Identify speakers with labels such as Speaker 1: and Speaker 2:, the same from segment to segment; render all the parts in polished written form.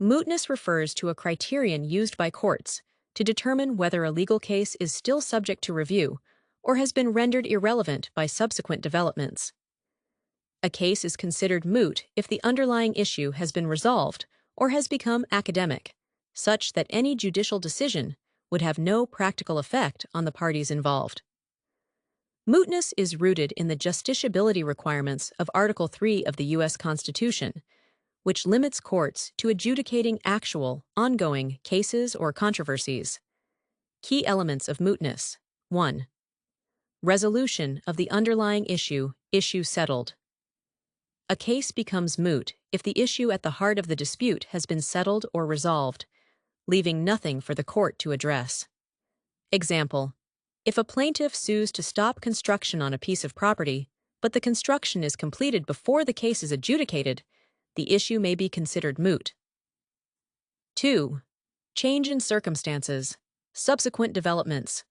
Speaker 1: Mootness refers to a criterion used by courts to determine whether a legal case is still subject to review or has been rendered irrelevant by subsequent developments. A case is considered moot if the underlying issue has been resolved or has become academic, such that any judicial decision would have no practical effect on the parties involved. Mootness is rooted in the justiciability requirements of Article 3 of the U.S. Constitution, which limits courts to adjudicating actual, ongoing cases or controversies. Key elements of mootness. 1. Resolution of the underlying issue settled. A case becomes moot if the issue at the heart of the dispute has been settled or resolved, leaving nothing for the court to address. Example: if a plaintiff sues to stop construction on a piece of property, but the construction is completed before the case is adjudicated, the issue may be considered moot. 2. Change in circumstances. Subsequent developments.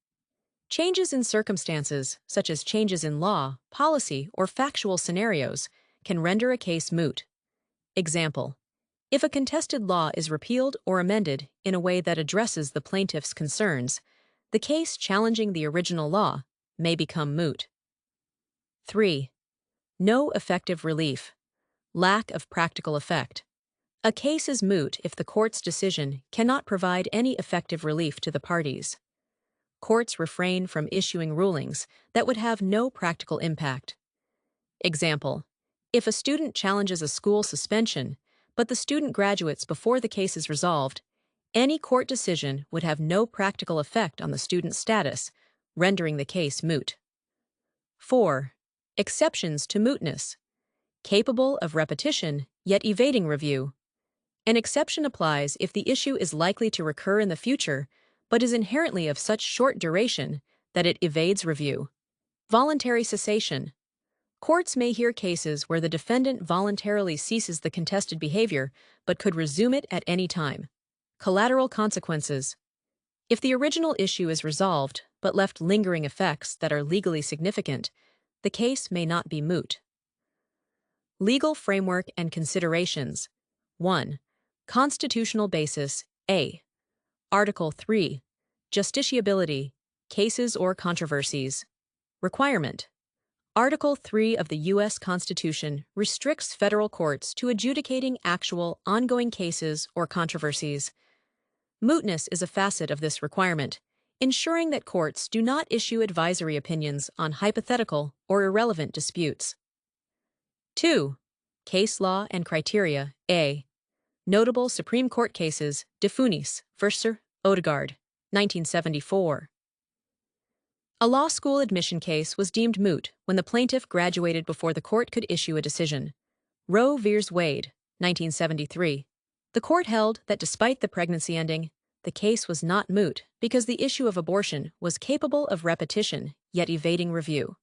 Speaker 1: Changes in circumstances, such as changes in law, policy, or factual scenarios, can render a case moot. Example: if a contested law is repealed or amended in a way that addresses the plaintiff's concerns, the case challenging the original law may become moot. 3. No effective relief. Lack of practical effect. A case is moot if the court's decision cannot provide any effective relief to the parties. Courts refrain from issuing rulings that would have no practical impact. Example: if a student challenges a school suspension, but the student graduates before the case is resolved, any court decision would have no practical effect on the student's status, rendering the case moot. 4. Exceptions to mootness. Capable of repetition, yet evading review. An exception applies if the issue is likely to recur in the future, but is inherently of such short duration that it evades review. Voluntary cessation. Courts may hear cases where the defendant voluntarily ceases the contested behavior but could resume it at any time. Collateral consequences. If the original issue is resolved but left lingering effects that are legally significant, the case may not be moot. Legal framework and considerations. 1. Constitutional basis. A. Article 3. Justiciability. Cases or controversies. Requirement. Article 3 of the U.S. Constitution restricts federal courts to adjudicating actual, ongoing cases or controversies. Mootness is a facet of this requirement, ensuring that courts do not issue advisory opinions on hypothetical or irrelevant disputes. 2. Case law and criteria. A. Notable Supreme Court cases. De Funis v. Odegaard, 1974. A law school admission case was deemed moot when the plaintiff graduated before the court could issue a decision. Roe v. Wade, 1973. The court held that despite the pregnancy ending, the case was not moot because the issue of abortion was capable of repetition, yet evading review.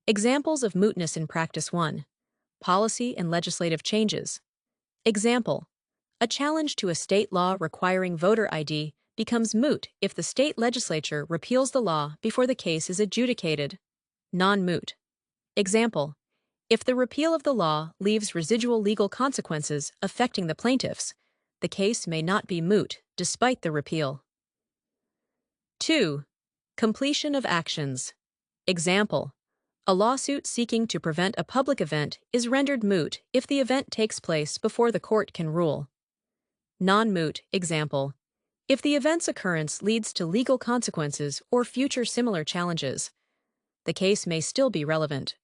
Speaker 1: Examples of mootness in practice. 1. Policy and legislative changes. Example: a challenge to a state law requiring voter ID becomes moot if the state legislature repeals the law before the case is adjudicated. Non-moot. Example: if the repeal of the law leaves residual legal consequences affecting the plaintiffs, the case may not be moot despite the repeal. 2. Completion of actions. Example: a lawsuit seeking to prevent a public event is rendered moot if the event takes place before the court can rule. Non-moot. Example: if the event's occurrence leads to legal consequences or future similar challenges, the case may still be relevant.